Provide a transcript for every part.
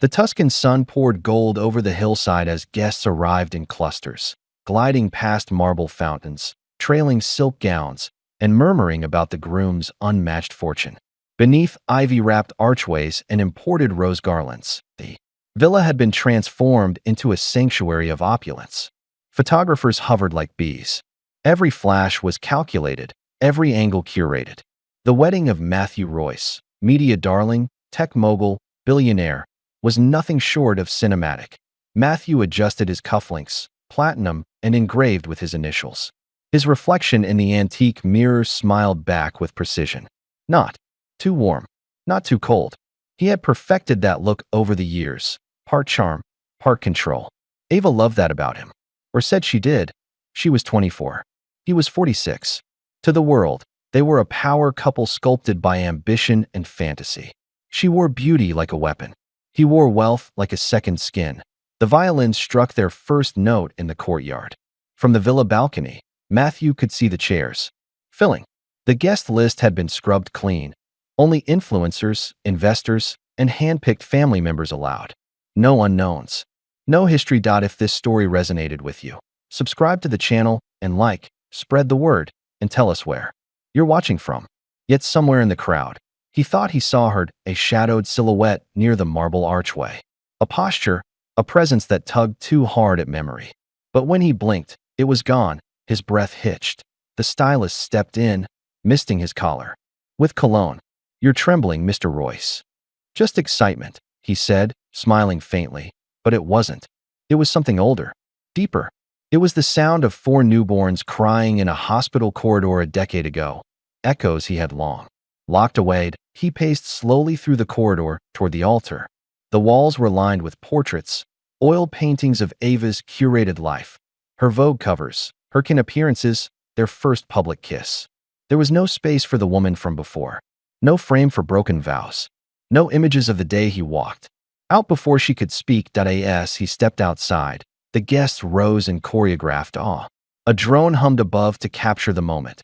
The Tuscan sun poured gold over the hillside as guests arrived in clusters, gliding past marble fountains, trailing silk gowns, and murmuring about the groom's unmatched fortune. Beneath ivy-wrapped archways and imported rose garlands, the villa had been transformed into a sanctuary of opulence. Photographers hovered like bees. Every flash was calculated, every angle curated. The wedding of Matthew Royce, media darling, tech mogul, billionaire, was nothing short of cinematic. Matthew adjusted his cufflinks, platinum and engraved with his initials. His reflection in the antique mirror smiled back with precision. Not too warm, not too cold. He had perfected that look over the years, part charm, part control. Ava loved that about him, or said she did. She was 24. He was 46. To the world, they were a power couple sculpted by ambition and fantasy. She wore beauty like a weapon. He wore wealth like a second skin. The violins struck their first note in the courtyard. From the villa balcony, Matthew could see the chairs filling. The guest list had been scrubbed clean. Only influencers, investors, and hand-picked family members allowed. No unknowns. No history. If this story resonated with you, subscribe to the channel and spread the word, and tell us where you're watching from. Yet somewhere in the crowd, he thought he saw her, a shadowed silhouette near the marble archway. A posture, a presence that tugged too hard at memory. But when he blinked, it was gone. His breath hitched. The stylist stepped in, misting his collar. With cologne. "You're trembling, Mr. Royce." "Just excitement," he said, smiling faintly. But it wasn't. It was something older, deeper. It was the sound of 4 newborns crying in a hospital corridor a decade ago. Echoes he had long locked away. He paced slowly through the corridor toward the altar. The walls were lined with portraits, oil paintings of Ava's curated life, her Vogue covers, her kin appearances, their first public kiss. There was no space for the woman from before, no frame for broken vows, no images of the day he walked out before she could speak. As he stepped outside, the guests rose in choreographed awe. A drone hummed above to capture the moment.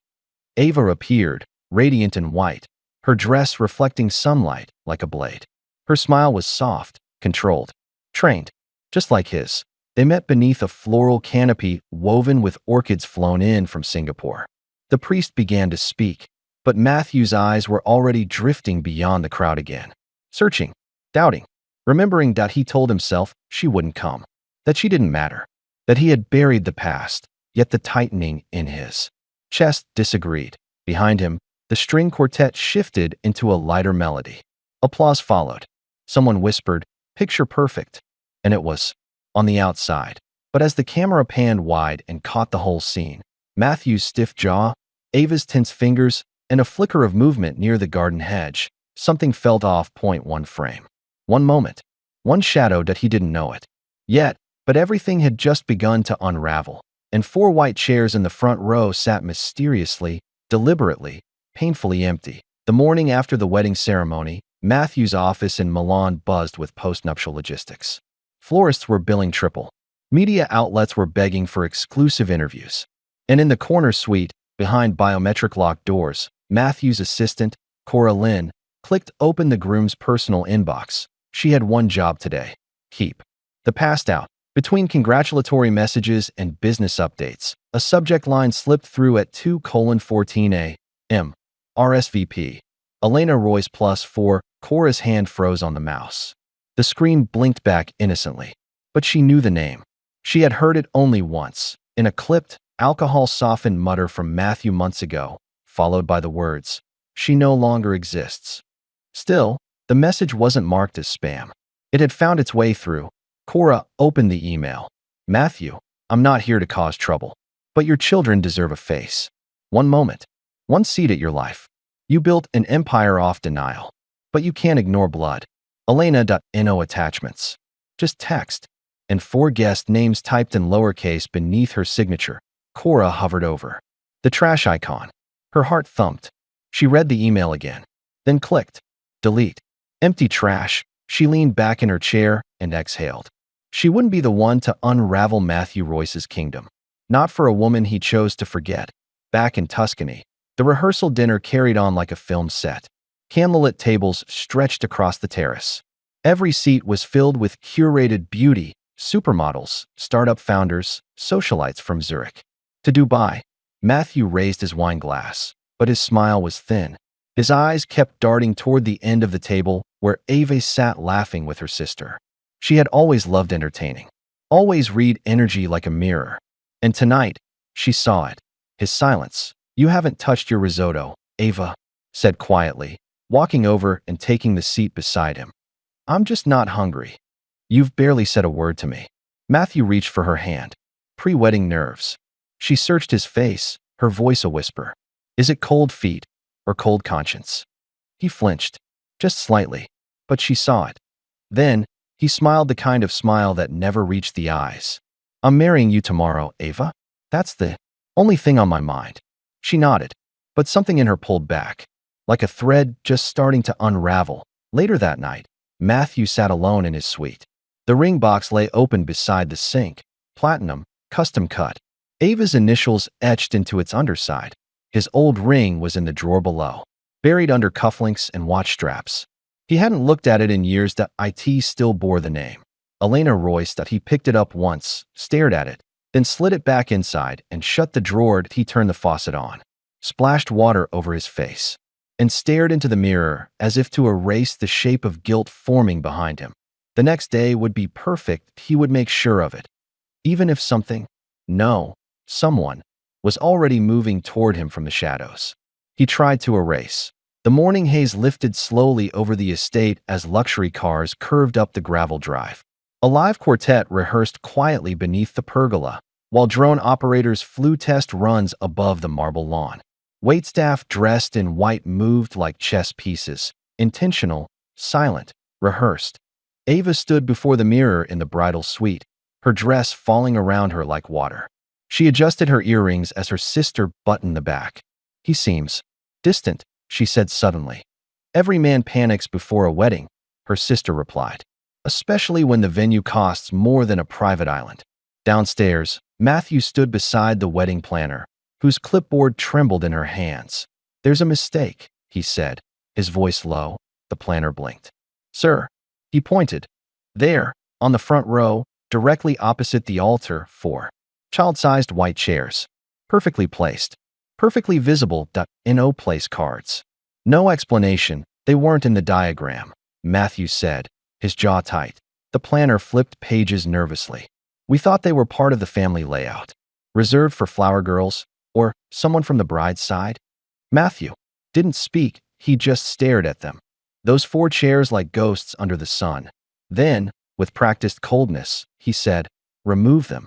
Ava appeared, radiant in white, her dress reflecting sunlight like a blade. Her smile was soft, controlled, trained, just like his. They met beneath a floral canopy woven with orchids flown in from Singapore. The priest began to speak, but Matthew's eyes were already drifting beyond the crowd again. Searching, doubting, remembering that he told himself she wouldn't come, that she didn't matter, that he had buried the past, yet the tightening in his chest disagreed. Behind him, the string quartet shifted into a lighter melody. Applause followed. Someone whispered, "Picture perfect." And it was on the outside. But as the camera panned wide and caught the whole scene, Matthew's stiff jaw, Ava's tense fingers, and a flicker of movement near the garden hedge, something felt off. One frame. One moment. One shadow that he didn't know it yet, but everything had just begun to unravel, and 4 white chairs in the front row sat mysteriously, deliberately, painfully empty. The morning after the wedding ceremony, Matthew's office in Milan buzzed with postnuptial logistics. Florists were billing triple. Media outlets were begging for exclusive interviews. And in the corner suite, behind biometric locked doors, Matthew's assistant, Cora Lynn, clicked open the groom's personal inbox. She had one job today: keep the past out. Between congratulatory messages and business updates, a subject line slipped through at 2:14 a.m. RSVP. Elena Royce +4. Cora's hand froze on the mouse. The screen blinked back innocently. But she knew the name. She had heard it only once, in a clipped, alcohol-softened mutter from Matthew months ago, followed by the words, "She no longer exists." Still, the message wasn't marked as spam. It had found its way through. Cora opened the email. "Matthew, I'm not here to cause trouble, but your children deserve a face. One moment. One seat at your life. You built an empire off denial, but you can't ignore blood. Elena.no attachments. Just text." And 4 guest names typed in lowercase beneath her signature. Cora hovered over the trash icon. Her heart thumped. She read the email again, then clicked delete. Empty trash. She leaned back in her chair and exhaled. She wouldn't be the one to unravel Matthew Royce's kingdom. Not for a woman he chose to forget. Back in Tuscany, the rehearsal dinner carried on like a film set. Candlelit tables stretched across the terrace. Every seat was filled with curated beauty, supermodels, startup founders, socialites from Zurich to Dubai. Matthew raised his wine glass, but his smile was thin. His eyes kept darting toward the end of the table where Ava sat laughing with her sister. She had always loved entertaining, always read energy like a mirror. And tonight, she saw it. His silence. "You haven't touched your risotto," Ava said quietly, walking over and taking the seat beside him. "I'm just not hungry." "You've barely said a word to me." Matthew reached for her hand. Pre-wedding nerves. She searched his face, her voice a whisper. "Is it cold feet or cold conscience?" He flinched, just slightly, but she saw it. Then, he smiled the kind of smile that never reached the eyes. "I'm marrying you tomorrow, Ava. That's the only thing on my mind." She nodded, but something in her pulled back, like a thread just starting to unravel. Later that night, Matthew sat alone in his suite. The ring box lay open beside the sink, platinum, custom cut. Ava's initials etched into its underside. His old ring was in the drawer below, buried under cufflinks and watch straps. He hadn't looked at it in years. That it still bore the name. Elena Royce. That he picked it up once, stared at it, then slid it back inside and shut the drawer. He turned the faucet on, splashed water over his face, and stared into the mirror as if to erase the shape of guilt forming behind him. The next day would be perfect. He would make sure of it. Even if someone was already moving toward him from the shadows. He tried to erase. The morning haze lifted slowly over the estate as luxury cars curved up the gravel drive. A live quartet rehearsed quietly beneath the pergola, while drone operators flew test runs above the marble lawn. Waitstaff dressed in white moved like chess pieces, intentional, silent, rehearsed. Ava stood before the mirror in the bridal suite, her dress falling around her like water. She adjusted her earrings as her sister buttoned the back. "He seems distant," she said suddenly. "Every man panics before a wedding," her sister replied, "especially when the venue costs more than a private island." Downstairs, Matthew stood beside the wedding planner, whose clipboard trembled in her hands. "There's a mistake," he said, his voice low. The planner blinked. "Sir." He pointed. "There, on the front row, directly opposite the altar, 4 child-sized white chairs. Perfectly placed. Perfectly visible. No place cards." "No explanation. They weren't in the diagram," Matthew said, his jaw tight. The planner flipped pages nervously. "We thought they were part of the family layout. Reserved for flower girls, or someone from the bride's side." Matthew didn't speak. He just stared at them. Those 4 chairs like ghosts under the sun. Then, with practiced coldness, he said, "Remove them."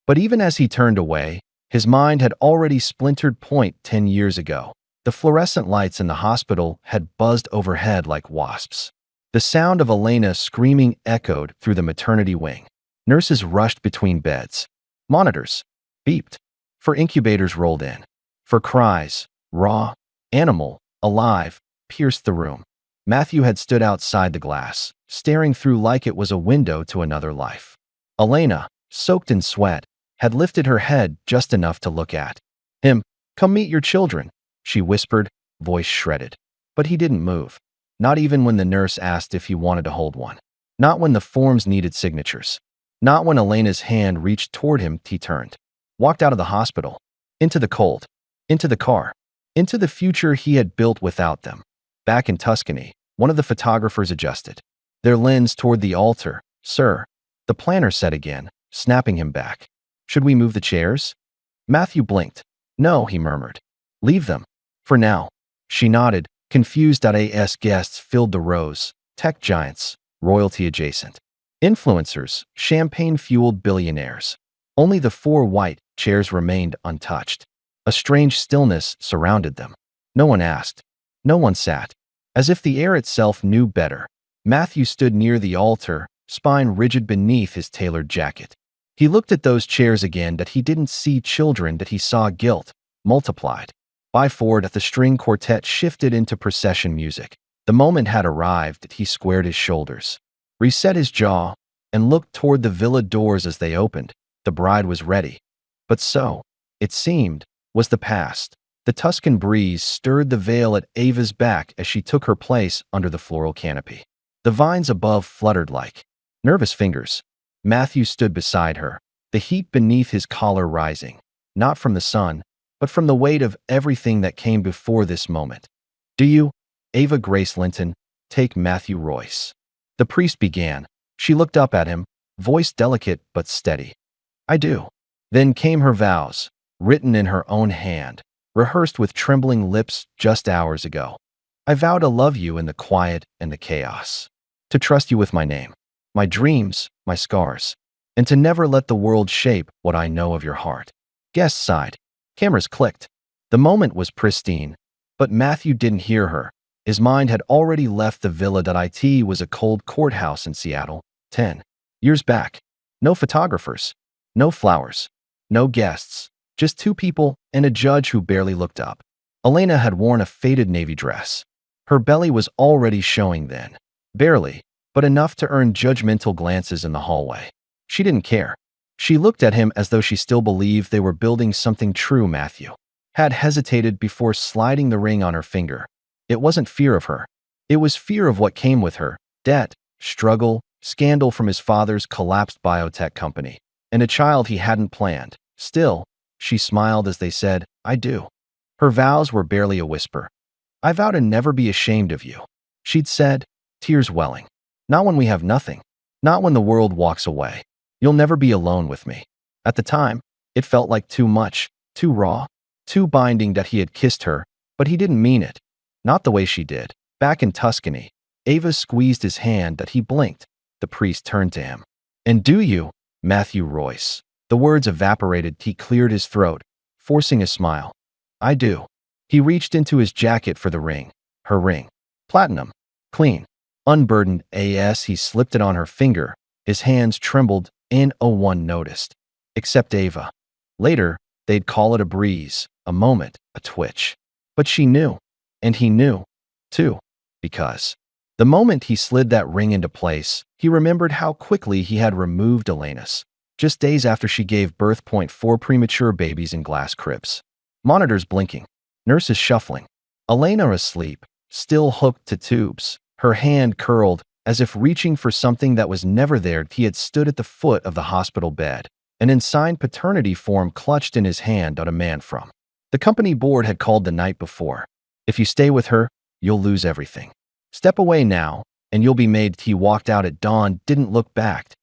But even as he turned away, his mind had already splintered. 10 years ago, the fluorescent lights in the hospital had buzzed overhead like wasps. The sound of Elena screaming echoed through the maternity wing. Nurses rushed between beds. Monitors beeped. For incubators rolled in. For cries, raw, animal, alive, pierced the room. Matthew had stood outside the glass, staring through like it was a window to another life. Elena, soaked in sweat, had lifted her head just enough to look at him. "Come meet your children," she whispered, voice shredded. But he didn't move. Not even when the nurse asked if he wanted to hold one. Not when the forms needed signatures. Not when Elena's hand reached toward him. He turned. Walked out of the hospital. Into the cold. Into the car. Into the future he had built without them. Back in Tuscany, one of the photographers adjusted their lens toward the altar. "Sir," the planner said again, snapping him back. "Should we move the chairs?" Matthew blinked. "No," he murmured. "Leave them. For now." She nodded, confused. As guests filled the rows, tech giants, royalty adjacent, influencers, champagne-fueled billionaires. Only the 4 white chairs remained untouched. A strange stillness surrounded them. No one asked. No one sat. As if the air itself knew better. Matthew stood near the altar, spine rigid beneath his tailored jacket. He looked at those chairs again. That he didn't see children. That he saw guilt, multiplied. By 4, the string quartet shifted into procession music. The moment had arrived. That he squared his shoulders, reset his jaw, and looked toward the villa doors as they opened. The bride was ready. But so, it seemed, was the past. The Tuscan breeze stirred the veil at Ava's back as she took her place under the floral canopy. The vines above fluttered like nervous fingers. Matthew stood beside her, the heat beneath his collar rising, not from the sun, but from the weight of everything that came before this moment. Do you, Ava Grace Linton, take Matthew Royce? The priest began. She looked up at him, voice delicate but steady. I do. Then came her vows, written in her own hand, rehearsed with trembling lips just hours ago. I vow to love you in the quiet and the chaos, to trust you with my name, my dreams, my scars, and to never let the world shape what I know of your heart. Guests sighed. Cameras clicked. The moment was pristine, but Matthew didn't hear her. His mind had already left the villa that it was a cold courthouse in Seattle, 10 years back. No photographers, no flowers, no guests, just two people and a judge who barely looked up. Elena had worn a faded navy dress. Her belly was already showing then, barely, but enough to earn judgmental glances in the hallway. She didn't care. She looked at him as though she still believed they were building something true. Matthew had hesitated before sliding the ring on her finger. It wasn't fear of her. It was fear of what came with her: debt, struggle, scandal from his father's collapsed biotech company, and a child he hadn't planned. Still, she smiled as they said, I do. Her vows were barely a whisper. I vow to never be ashamed of you, she'd said, tears welling. Not when we have nothing. Not when the world walks away. You'll never be alone with me. At the time, it felt like too much, too raw, too binding that he had kissed her, but he didn't mean it. Not the way she did. Back in Tuscany, Ava squeezed his hand that he blinked. The priest turned to him. And do you, Matthew Royce? The words evaporated. He cleared his throat, forcing a smile. I do. He reached into his jacket for the ring. Her ring. Platinum. Clean. Unburdened as he slipped it on her finger. His hands trembled, and no one noticed. Except Ava. Later, they'd call it a breeze, a moment, a twitch. But she knew. And he knew, too. Because the moment he slid that ring into place, he remembered how quickly he had removed Elena's. Just days after she gave birth. 4 premature babies in glass cribs. Monitors blinking. Nurses shuffling. Elena asleep, still hooked to tubes. Her hand curled, as if reaching for something that was never there. He had stood at the foot of the hospital bed. An unsigned paternity form clutched in his hand. A man from the company board had called the night before. If you stay with her, you'll lose everything. Step away now, and you'll be made. He walked out at dawn, didn't look back,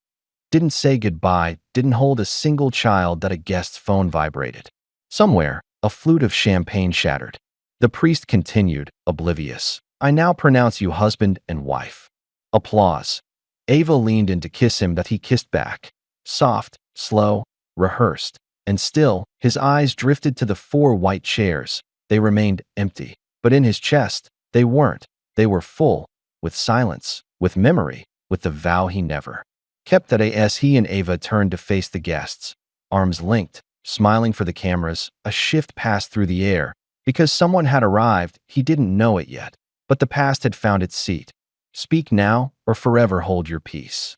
didn't say goodbye, didn't hold a single child. That a guest's phone vibrated. Somewhere, a flute of champagne shattered. The priest continued, oblivious. I now pronounce you husband and wife. Applause. Ava leaned in to kiss him. That he kissed back. Soft, slow, rehearsed. And still, his eyes drifted to the 4 white chairs. They remained empty. But in his chest, they weren't. They were full, with silence, with memory, with the vow he never kept. That as he and Ava turned to face the guests, arms linked, smiling for the cameras, a shift passed through the air. Because someone had arrived, he didn't know it yet. But the past had found its seat. Speak now, or forever hold your peace.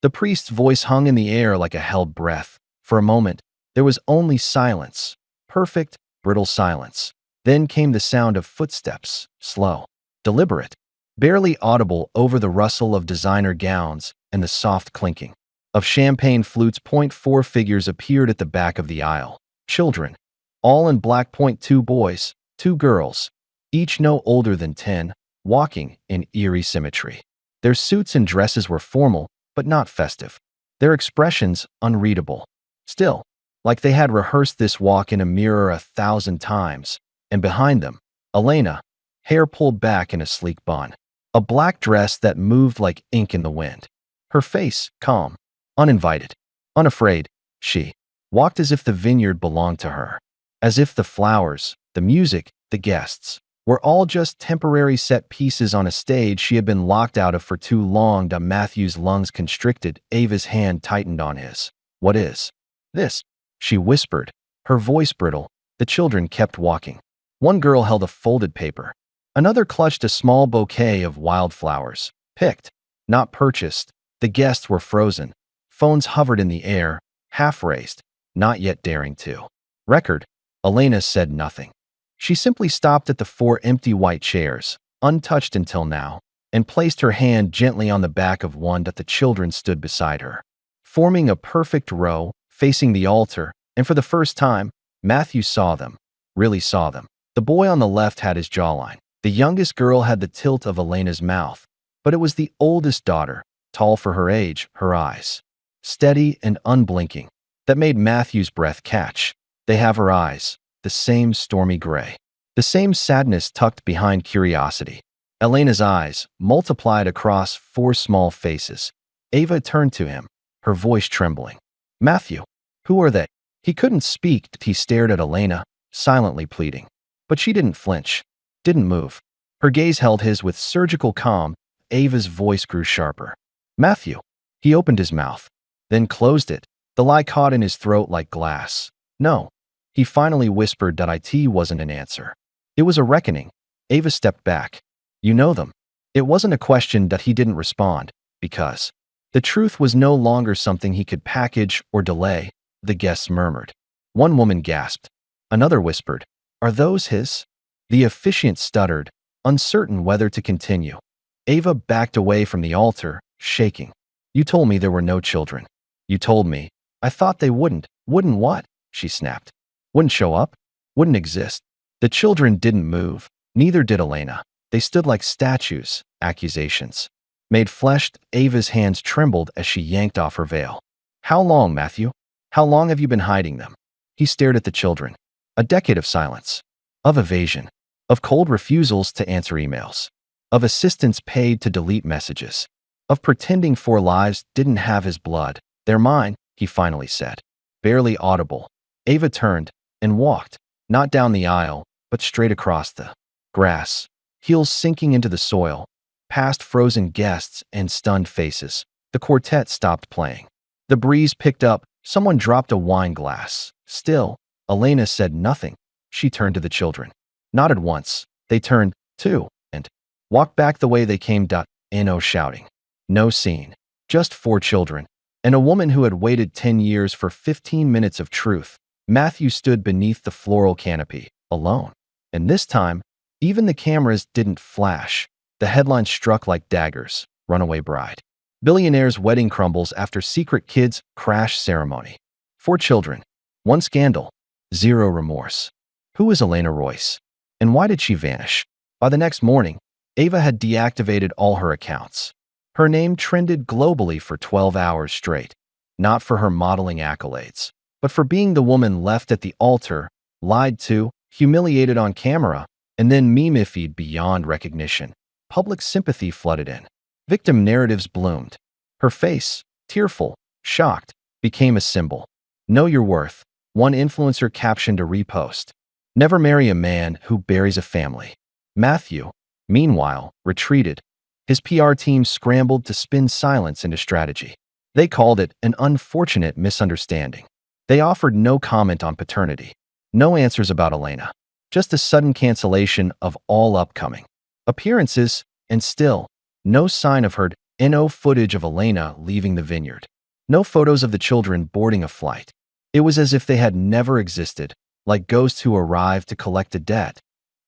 The priest's voice hung in the air like a held breath. For a moment, there was only silence. Perfect, brittle silence. Then came the sound of footsteps, slow, deliberate, barely audible over the rustle of designer gowns and the soft clinking of champagne flutes. 4 figures appeared at the back of the aisle. Children, all in black. 2 boys, 2 girls, each no older than 10, walking in eerie symmetry. Their suits and dresses were formal, but not festive. Their expressions unreadable. Still, like they had rehearsed this walk in a mirror 1,000 times. And behind them, Elena, hair pulled back in a sleek bun. A black dress that moved like ink in the wind. Her face, calm, uninvited, unafraid, she walked as if the vineyard belonged to her. As if the flowers, the music, the guests were all just temporary set pieces on a stage she had been locked out of for too long. Matthew's lungs constricted. Ava's hand tightened on his. What is this? She whispered, her voice brittle. The children kept walking. One girl held a folded paper. Another clutched a small bouquet of wildflowers. Picked, not purchased. The guests were frozen. Phones hovered in the air, half raised, not yet daring to record. Elena said nothing. She simply stopped at the 4 empty white chairs, untouched until now. and placed her hand gently on the back of one that the children stood beside her, forming a perfect row facing the altar, and for the first time, Matthew saw them, really saw them. The boy on the left had his jawline. The youngest girl had the tilt of Elena's mouth, but it was the oldest daughter, tall for her age, her eyes, steady and unblinking, that made Matthew's breath catch. They have her eyes, the same stormy gray, the same sadness tucked behind curiosity. Elena's eyes multiplied across four small faces. Ava turned to him, her voice trembling. Matthew, who are they? He couldn't speak. He stared at Elena, silently pleading. But she didn't flinch, didn't move. Her gaze held his with surgical calm. Ava's voice grew sharper. Matthew. He opened his mouth, then closed it. The lie caught in his throat like glass. No. He finally whispered that it wasn't an answer. It was a reckoning. Ava stepped back. You know them. It wasn't a question that he didn't respond, because the truth was no longer something he could package or delay, the guests murmured. One woman gasped. Another whispered, Are those his? The officiant stuttered, uncertain whether to continue. Ava backed away from the altar, shaking. You told me there were no children. You told me. I thought they wouldn't. Wouldn't what? She snapped. Wouldn't show up? Wouldn't exist. The children didn't move. Neither did Elena. They stood like statues. Accusations made flesh. Ava's hands trembled as she yanked off her veil. How long, Matthew? How long have you been hiding them? He stared at the children. A decade of silence, of evasion, of cold refusals to answer emails, of assistants paid to delete messages, of pretending 4 lives didn't have his blood. They're mine, he finally said, barely audible. Ava turned and walked, not down the aisle, but straight across the grass, heels sinking into the soil, past frozen guests and stunned faces. The quartet stopped playing. The breeze picked up. Someone dropped a wine glass. Still, Elena said nothing. She turned to the children. Nodded once. They turned, too, and walked back the way they came. No shouting. No scene. Just 4 children. And a woman who had waited 10 years for 15 minutes of truth. Matthew stood beneath the floral canopy, alone. And this time, even the cameras didn't flash. The headlines struck like daggers. Runaway bride. Billionaire's wedding crumbles after secret kids crash ceremony. 4 children. 1 scandal. 0 remorse. Who is Elena Royce? And why did she vanish? By the next morning, Ava had deactivated all her accounts. Her name trended globally for 12 hours straight. Not for her modeling accolades, but for being the woman left at the altar, lied to, humiliated on camera, and then meme-ified beyond recognition. Public sympathy flooded in. Victim narratives bloomed. Her face, tearful, shocked, became a symbol. Know your worth. One influencer captioned a repost. Never marry a man who buries a family. Matthew, meanwhile, retreated. His PR team scrambled to spin silence into strategy. They called it an unfortunate misunderstanding. They offered no comment on paternity. No answers about Elena. Just a sudden cancellation of all upcoming appearances, and still, no sign of her. No footage of Elena leaving the vineyard. No photos of the children boarding a flight. It was as if they had never existed, like ghosts who arrived to collect a debt,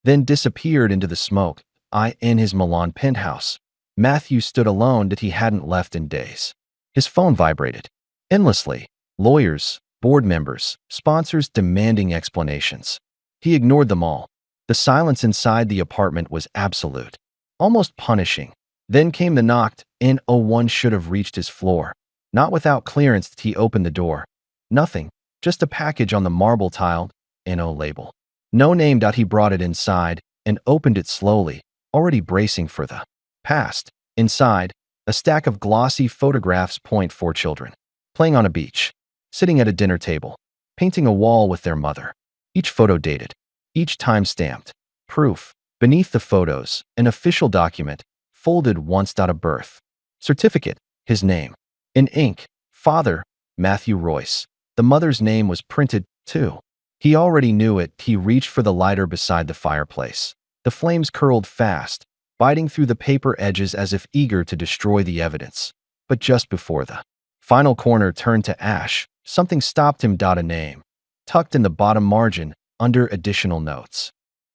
then disappeared into the smoke. In his Milan penthouse, Matthew stood alone that he hadn't left in days. His phone vibrated. Endlessly. Lawyers, board members, sponsors demanding explanations. He ignored them all. The silence inside the apartment was absolute, almost punishing. Then came the knock. One should have reached his floor. Not without clearance did he open the door. Nothing, just a package on the marble tiled NO label. No name. He brought it inside and opened it slowly, already bracing for the past. Inside, a stack of glossy photographs. 4 children, playing on a beach, sitting at a dinner table, painting a wall with their mother. Each photo dated, each time-stamped. Proof. Beneath the photos, an official document, folded once. A birth certificate, his name. In ink, father, Matthew Royce. The mother's name was printed, too. He already knew it. He reached for the lighter beside the fireplace. The flames curled fast, biting through the paper edges as if eager to destroy the evidence. But just before the final corner turned to ash, something stopped him. A name, tucked in the bottom margin, under additional notes.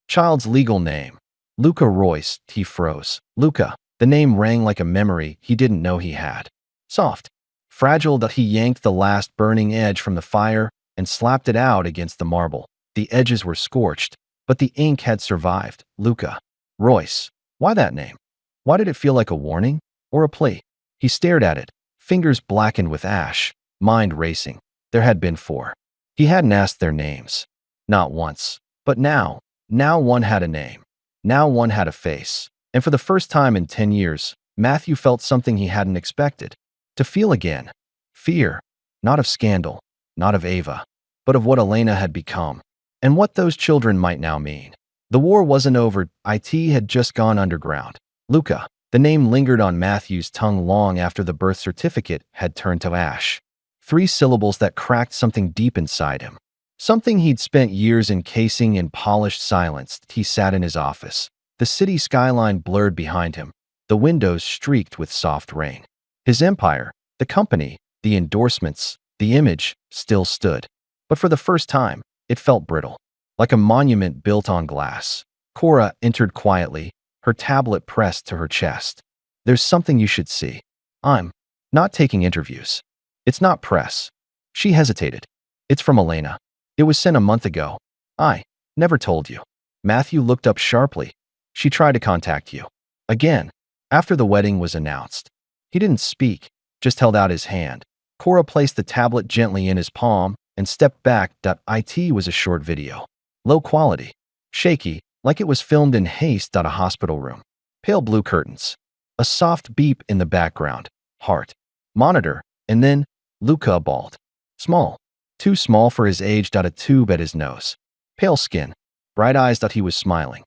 Child's legal name. Luca Royce. He froze. Luca. The name rang like a memory he didn't know he had. Soft, fragile that he yanked the last burning edge from the fire and slapped it out against the marble. The edges were scorched, but the ink had survived. Luca. Royce. Why that name? Why did it feel like a warning or a plea? He stared at it, fingers blackened with ash, mind racing. There had been 4. He hadn't asked their names. Not once. But now one had a name. Now one had a face. And for the first time in 10 years, Matthew felt something he hadn't expected. To feel again. Fear. Not of scandal, not of Ava, but of what Elena had become, and what those children might now mean. The war wasn't over, it had just gone underground. Luca. The name lingered on Matthew's tongue long after the birth certificate had turned to ash. 3 syllables that cracked something deep inside him. Something he'd spent years encasing in polished silence. He sat in his office. The city skyline blurred behind him, the windows streaked with soft rain. His empire, the company, the endorsements, the image, still stood. But for the first time, it felt brittle, like a monument built on glass. Cora entered quietly, her tablet pressed to her chest. There's something you should see. I'm not taking interviews. It's not press. She hesitated. It's from Elena. It was sent a month ago. I never told you. Matthew looked up sharply. She tried to contact you. Again, after the wedding was announced. He didn't speak, just held out his hand. Cora placed the tablet gently in his palm and stepped back. It was a short video. Low quality. Shaky, like it was filmed in haste. A hospital room. Pale blue curtains. A soft beep in the background. Heart. Monitor. And then, Luca bald. Small. Too small for his age. A tube at his nose. Pale skin. Bright eyes. He was smiling.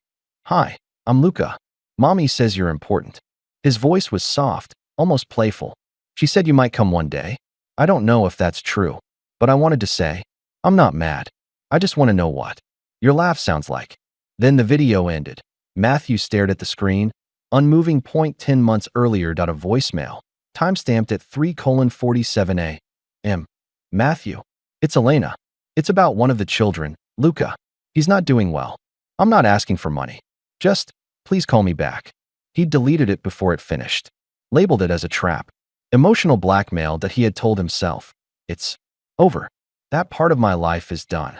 Hi, I'm Luca. Mommy says you're important. His voice was soft, almost playful. She said you might come one day. I don't know if that's true, but I wanted to say, I'm not mad. I just want to know what your laugh sounds like. Then the video ended. Matthew stared at the screen. Unmoving. 10 months earlier. A voicemail. Timestamped at 3:47 a.m. Matthew. It's Elena. It's about one of the children, Luca. He's not doing well. I'm not asking for money. Just, please call me back. He'd deleted it before it finished. Labeled it as a trap. Emotional blackmail. He had told himself. It's over. That part of my life is done.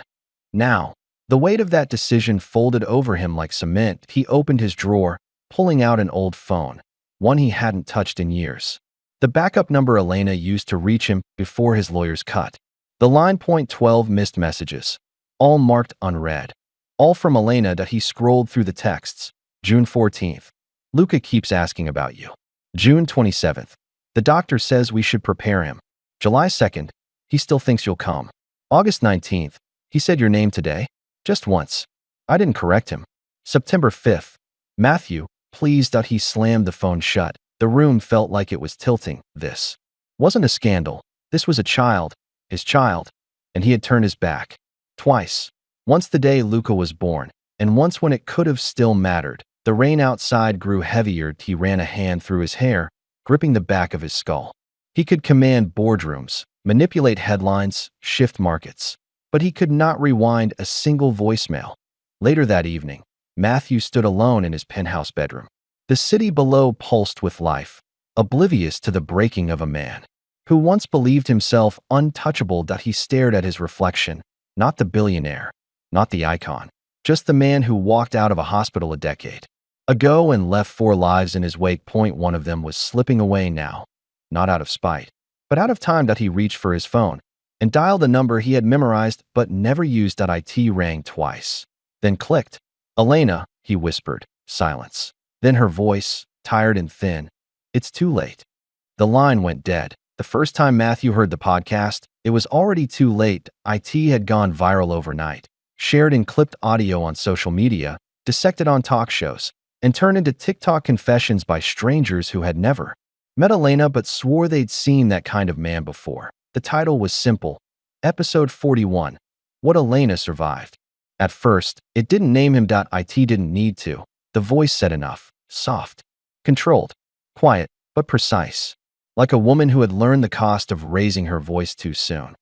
Now, the weight of that decision folded over him like cement. He opened his drawer, pulling out an old phone, one he hadn't touched in years. The backup number Elena used to reach him before his lawyer's cut. The line. 12 missed messages. All marked unread. All from Elena. He scrolled through the texts. June 14th. Luca keeps asking about you. June 27th. The doctor says we should prepare him. July 2nd. He still thinks you'll come. August 19th. He said your name today. Just once. I didn't correct him. September 5th. Matthew, please. He slammed the phone shut. The room felt like it was tilting. This wasn't a scandal. This was a child. His child. And he had turned his back. Twice. Once the day Luca was born, and once when it could have still mattered. The rain outside grew heavier. He ran a hand through his hair, gripping the back of his skull. He could command boardrooms, manipulate headlines, shift markets. But he could not rewind a single voicemail. Later that evening, Matthew stood alone in his penthouse bedroom. The city below pulsed with life, oblivious to the breaking of a man who once believed himself untouchable. He stared at his reflection, not the billionaire, not the icon, just the man who walked out of a hospital a decade ago and left 4 lives in his wake. One of them was slipping away now, not out of spite, but out of time. He reached for his phone and dialed a number he had memorized but never used. It rang twice, then clicked. Elena, he whispered. Silence. Then her voice, tired and thin. It's too late. The line went dead. The first time Matthew heard the podcast, it was already too late. It had gone viral overnight, shared in clipped audio on social media, dissected on talk shows, and turned into TikTok confessions by strangers who had never met Elena but swore they'd seen that kind of man before. The title was simple. Episode 41. What Elena Survived. At first, it didn't name him. It didn't need to. The voice said enough. Soft. Controlled. Quiet, but precise. Like a woman who had learned the cost of raising her voice too soon.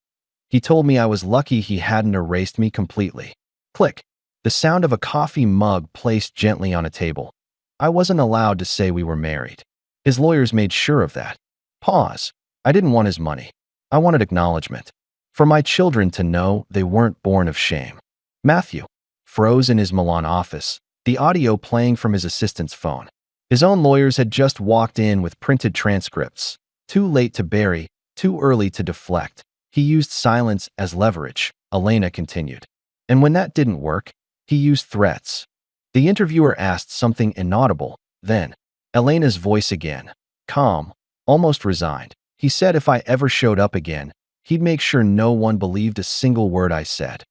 He told me I was lucky he hadn't erased me completely. Click. The sound of a coffee mug placed gently on a table. I wasn't allowed to say we were married. His lawyers made sure of that. Pause. I didn't want his money. I wanted acknowledgement. For my children to know they weren't born of shame. Matthew froze in his Milan office, the audio playing from his assistant's phone. His own lawyers had just walked in with printed transcripts. Too late to bury, too early to deflect. He used silence as leverage, Elena continued. And when that didn't work, he used threats. The interviewer asked something inaudible, then. Elena's voice again. Calm, almost resigned. He said if I ever showed up again, he'd make sure no one believed a single word I said.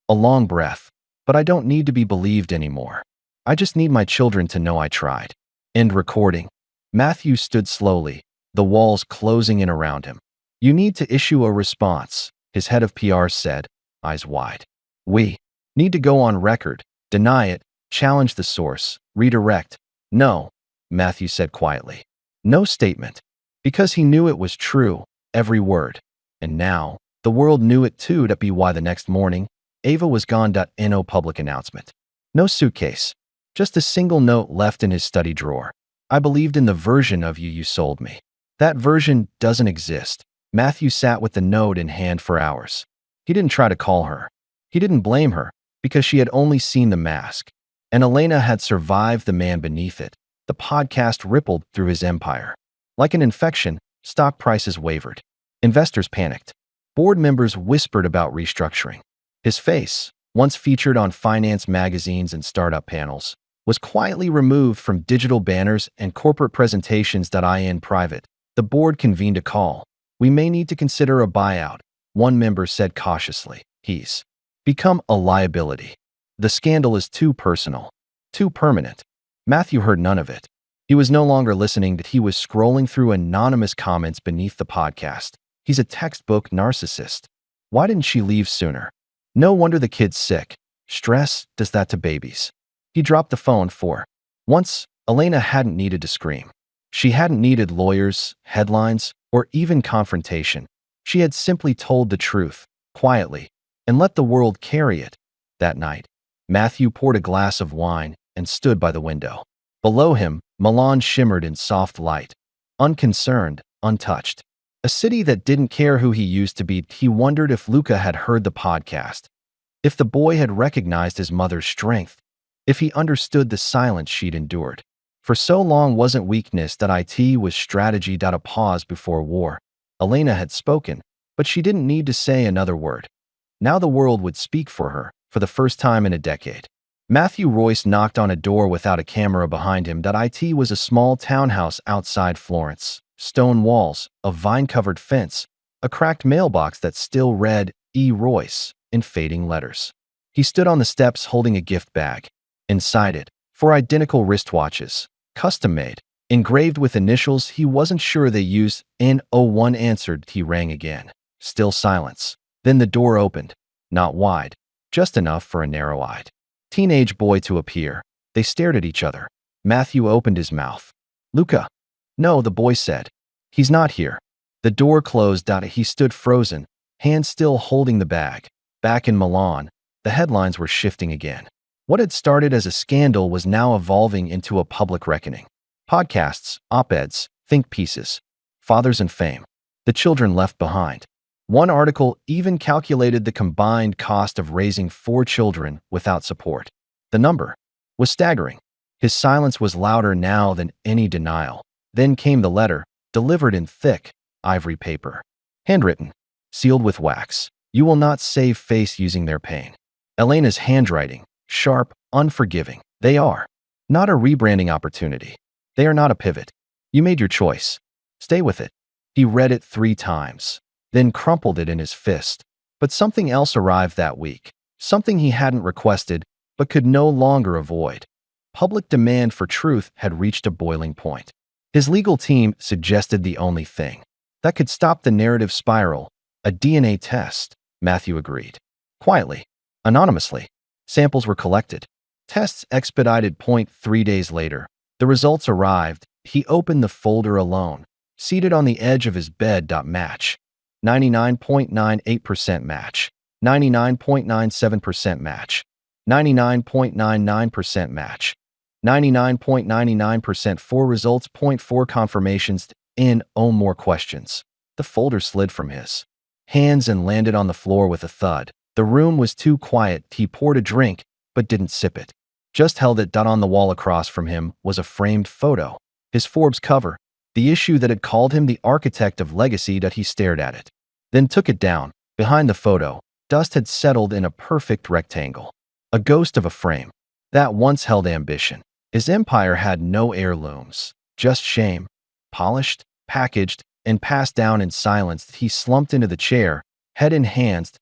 A long breath. But I don't need to be believed anymore. I just need my children to know I tried. End recording. Matthew stood slowly, the walls closing in around him. You need to issue a response, his head of PR said, eyes wide. We need to go on record, deny it, challenge the source, redirect. No, Matthew said quietly. No statement. Because he knew it was true, every word. And now, the world knew it too. To be why the next morning, Ava was gone. No public announcement. No suitcase. Just a single note left in his study drawer. I believed in the version of you sold me. That version doesn't exist. Matthew sat with the note in hand for hours. He didn't try to call her. He didn't blame her, because she had only seen the mask. And Elena had survived the man beneath it. The podcast rippled through his empire. Like an infection, stock prices wavered. Investors panicked. Board members whispered about restructuring. His face, once featured on finance magazines and startup panels, was quietly removed from digital banners and corporate presentations. In private, the board convened a call. We may need to consider a buyout, one member said cautiously. He's become a liability. The scandal is too personal, too permanent. Matthew heard none of it. He was no longer listening. He was scrolling through anonymous comments beneath the podcast. He's a textbook narcissist. Why didn't she leave sooner? No wonder the kid's sick. Stress does that to babies. He dropped the phone for once. Elena hadn't needed to scream. She hadn't needed lawyers, headlines, or even confrontation. She had simply told the truth, quietly, and let the world carry it. That night, Matthew poured a glass of wine and stood by the window. Below him, Milan shimmered in soft light. Unconcerned, untouched. A city that didn't care who he used to be. He wondered if Luca had heard the podcast. If the boy had recognized his mother's strength. If he understood the silence she'd endured. For so long wasn't weakness. It was strategy. A pause before war. Elena had spoken, but she didn't need to say another word. Now the world would speak for her, for the first time in a decade. Matthew Royce knocked on a door without a camera behind him. It was a small townhouse outside Florence. Stone walls, a vine-covered fence, a cracked mailbox that still read, E. Royce, in fading letters. He stood on the steps holding a gift bag. Inside it, 4 identical wristwatches, custom-made, engraved with initials he wasn't sure they used. N01 answered. He rang again. Still silence. Then the door opened. Not wide, just enough for a narrow-eyed teenage boy to appear. They stared at each other. Matthew opened his mouth. Luca. No, the boy said. He's not here. The door closed. He stood frozen, hand still holding the bag. Back in Milan, the headlines were shifting again. What had started as a scandal was now evolving into a public reckoning. Podcasts, op-eds, think pieces. Fathers and fame. The children left behind. One article even calculated the combined cost of raising 4 children without support. The number was staggering. His silence was louder now than any denial. Then came the letter, delivered in thick, ivory paper. Handwritten, sealed with wax. You will not save face using their pain. Elena's handwriting, sharp, unforgiving. They are not a rebranding opportunity. They are not a pivot. You made your choice. Stay with it. He read it 3 times, then crumpled it in his fist. But something else arrived that week. Something he hadn't requested, but could no longer avoid. Public demand for truth had reached a boiling point. His legal team suggested the only thing that could stop the narrative spiral, a DNA test. Matthew agreed. Quietly, anonymously. Samples were collected. Tests expedited. 3 days later, the results arrived. He opened the folder alone, seated on the edge of his bed. Match. 99.98% match. 99.97% match. 99.99% match. 99.99% 4 results. Point 4 confirmations. In oh more questions. The folder slid from his hands and landed on the floor with a thud. The room was too quiet. He poured a drink, but didn't sip it. Just held it. On the wall across from him was a framed photo. His Forbes cover, the issue that had called him the architect of legacy. He stared at it, then took it down. Behind the photo, dust had settled in a perfect rectangle. A ghost of a frame that once held ambition. His empire had no heirlooms, just shame, polished, packaged, and passed down in silence. He slumped into the chair, head in hands.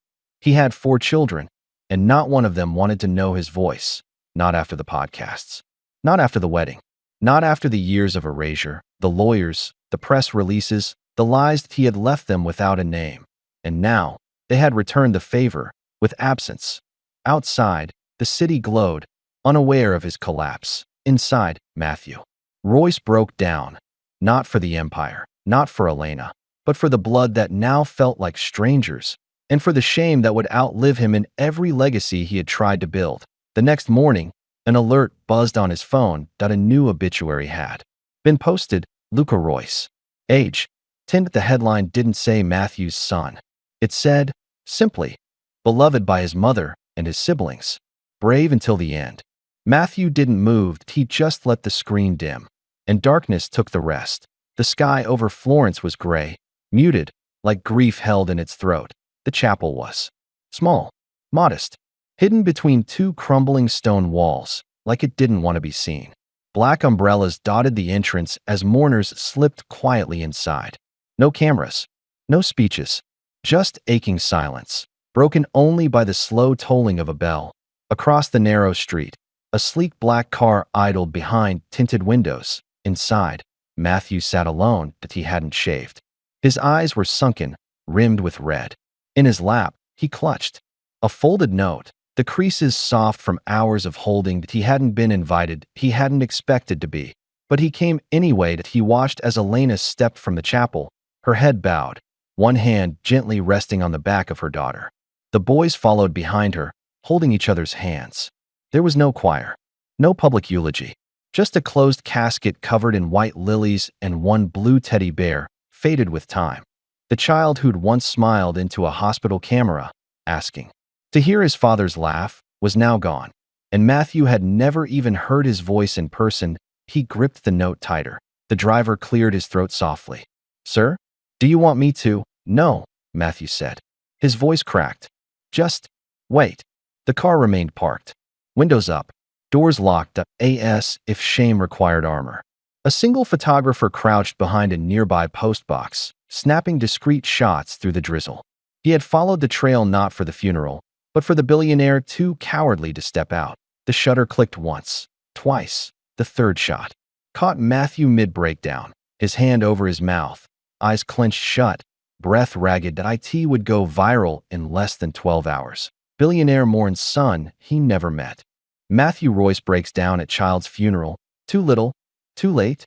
He had 4 children, and not one of them wanted to know his voice. Not after the podcasts. Not after the wedding. Not after the years of erasure, the lawyers, the press releases, the lies he had left them without a name. And now, they had returned the favor, with absence. Outside, the city glowed, unaware of his collapse. Inside, Matthew Royce broke down. Not for the empire, not for Elena, but for the blood that now felt like strangers, and for the shame that would outlive him in every legacy he had tried to build. The next morning, an alert buzzed on his phone that a new obituary had been posted. Luca Royce. Age 10. The headline didn't say Matthew's son. It said, simply, beloved by his mother and his siblings. Brave until the end. Matthew didn't move. He just let the screen dim, and darkness took the rest. The sky over Florence was gray, muted, like grief held in its throat. The chapel was small, modest, hidden between 2 crumbling stone walls, like it didn't want to be seen. Black umbrellas dotted the entrance as mourners slipped quietly inside. No cameras, no speeches, just aching silence, broken only by the slow tolling of a bell. Across the narrow street, a sleek black car idled behind tinted windows. Inside, Matthew sat alone that he hadn't shaved. His eyes were sunken, rimmed with red. In his lap, he clutched a folded note, the creases soft from hours of holding. That he hadn't been invited, he hadn't expected to be. But he came anyway. That he watched as Elena stepped from the chapel, her head bowed, one hand gently resting on the back of her daughter. The boys followed behind her, holding each other's hands. There was no choir, no public eulogy, just a closed casket covered in white lilies and one blue teddy bear, faded with time. The child who'd once smiled into a hospital camera, asking to hear his father's laugh, was now gone. And Matthew had never even heard his voice in person. He gripped the note tighter. The driver cleared his throat softly. Sir, do you want me to? No, Matthew said. His voice cracked. Just wait. The car remained parked. Windows up, doors locked up, as if shame required armor. A single photographer crouched behind a nearby postbox, snapping discreet shots through the drizzle. He had followed the trail not for the funeral, but for the billionaire, too cowardly to step out. The shutter clicked once, twice. The third shot caught Matthew mid-breakdown, his hand over his mouth, eyes clenched shut, breath ragged. That it would go viral in less than 12 hours. Billionaire mourns son he never met. Matthew Royce breaks down at child's funeral. Too little, too late.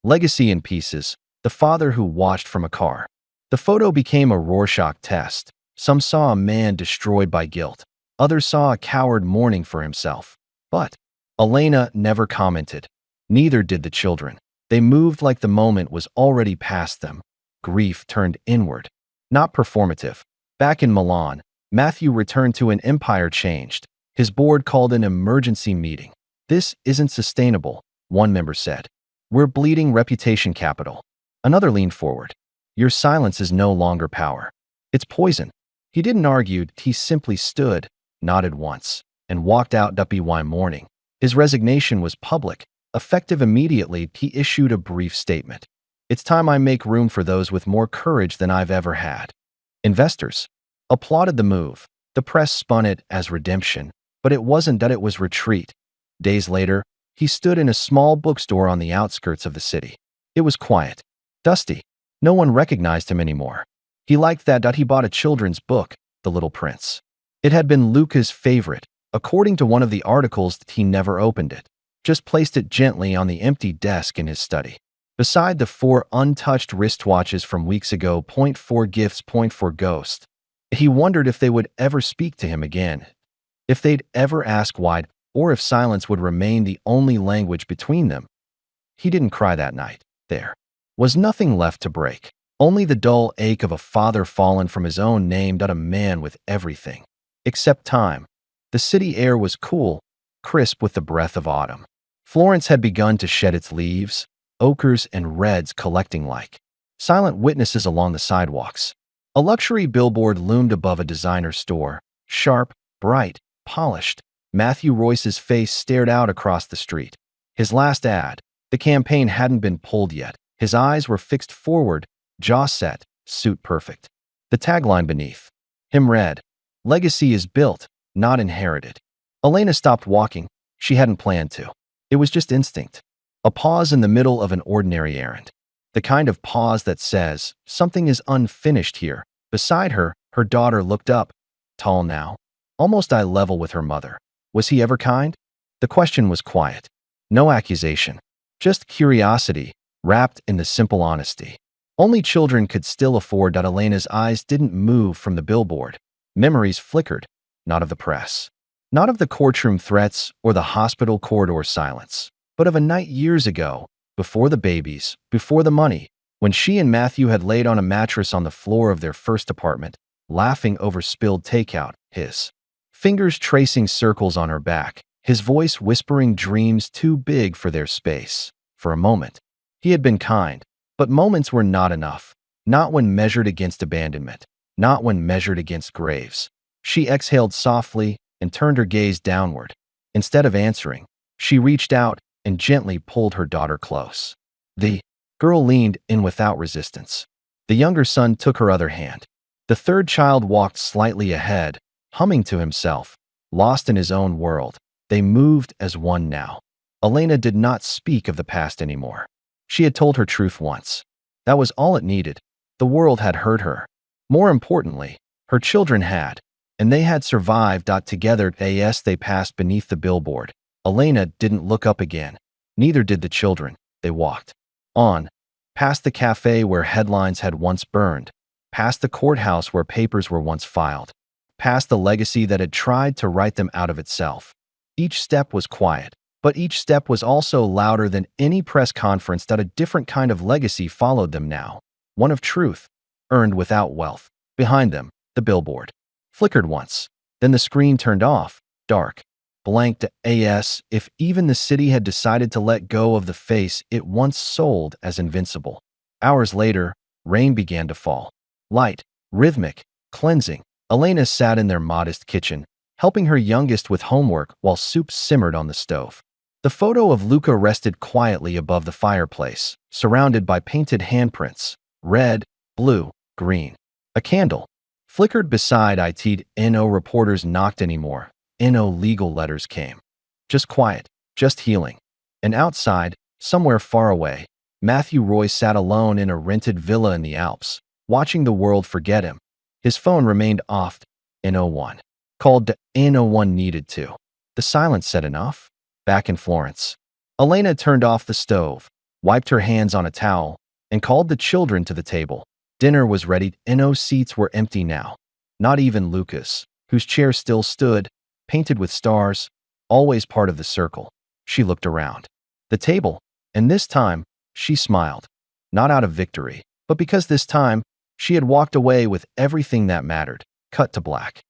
Legacy in pieces. The father who watched from a car. The photo became a Rorschach test. Some saw a man destroyed by guilt. Others saw a coward mourning for himself. But Elena never commented. Neither did the children. They moved like the moment was already past them. Grief turned inward, not performative. Back in Milan, Matthew returned to an empire changed. His board called an emergency meeting. This isn't sustainable, one member said. We're bleeding reputation capital. Another leaned forward. Your silence is no longer power. It's poison. He didn't argue, he simply stood, nodded once, and walked out. By morning, his resignation was public. Effective immediately, he issued a brief statement. It's time I make room for those with more courage than I've ever had. Investors applauded the move. The press spun it as redemption, but it wasn't. That it was retreat. Days later, he stood in a small bookstore on the outskirts of the city. It was quiet, dusty. No one recognized him anymore. He liked that. He bought a children's book, The Little Prince. It had been Luca's favorite. According to one of the articles, he never opened it, just placed it gently on the empty desk in his study. Beside the 4 untouched wristwatches from weeks ago, 4 gifts, 4 ghosts. He wondered if they would ever speak to him again, if they'd ever ask why. or if silence would remain the only language between them. He didn't cry that night. There was nothing left to break. Only the dull ache of a father fallen from his own name, a man with everything except time. The city air was cool, crisp with the breath of autumn. Florence had begun to shed its leaves, ochres and reds collecting like silent witnesses along the sidewalks. A luxury billboard loomed above a designer store, sharp, bright, polished. Matthew Royce's face stared out across the street. His last ad. The campaign hadn't been pulled yet. His eyes were fixed forward, jaw set, suit perfect. The tagline beneath him read, "Legacy is built, not inherited." Elena stopped walking. She hadn't planned to. It was just instinct. A pause in the middle of an ordinary errand. The kind of pause that says, something is unfinished here. Beside her, her daughter looked up, tall now, almost eye level with her mother. Was he ever kind? The question was quiet. No accusation. Just curiosity, wrapped in the simple honesty. Only children could still afford that. Elena's eyes didn't move from the billboard. Memories flickered, not of the press, not of the courtroom threats or the hospital corridor silence, but of a night years ago, before the babies, before the money, when she and Matthew had laid on a mattress on the floor of their first apartment, laughing over spilled takeout, his fingers tracing circles on her back, his voice whispering dreams too big for their space. For a moment, he had been kind, but moments were not enough, not when measured against abandonment, not when measured against graves. She exhaled softly and turned her gaze downward. Instead of answering, she reached out and gently pulled her daughter close. The girl leaned in without resistance. The younger son took her other hand. The third child walked slightly ahead, humming to himself, lost in his own world. They moved as one now. Elena did not speak of the past anymore. She had told her truth once. That was all it needed. The world had heard her. More importantly, her children had, and they had survived. Together, as they passed beneath the billboard, Elena didn't look up again. Neither did the children. They walked on, past the cafe where headlines had once burned, past the courthouse where papers were once filed, past the legacy that had tried to write them out of itself. Each step was quiet, but each step was also louder than any press conference. A different kind of legacy followed them now, one of truth, earned without wealth. Behind them, the billboard flickered once. Then the screen turned off, dark, blank. As if even the city had decided to let go of the face it once sold as invincible. Hours later, rain began to fall. Light, rhythmic, cleansing. Elena sat in their modest kitchen, helping her youngest with homework while soup simmered on the stove. The photo of Luca rested quietly above the fireplace, surrounded by painted handprints, red, blue, green. A candle flickered beside it. No reporters knocked anymore. No legal letters came. Just quiet, just healing. And outside, somewhere far away, Matthew Royce sat alone in a rented villa in the Alps, watching the world forget him. His phone remained off. No one called. No one needed to. The silence said enough. Back in Florence, Elena turned off the stove, wiped her hands on a towel, and called the children to the table. Dinner was ready. No seats were empty now. Not even Lucas, whose chair still stood, painted with stars, always part of the circle. She looked around the table, and this time, she smiled. Not out of victory, but because this time, she had walked away with everything that mattered. Cut to black.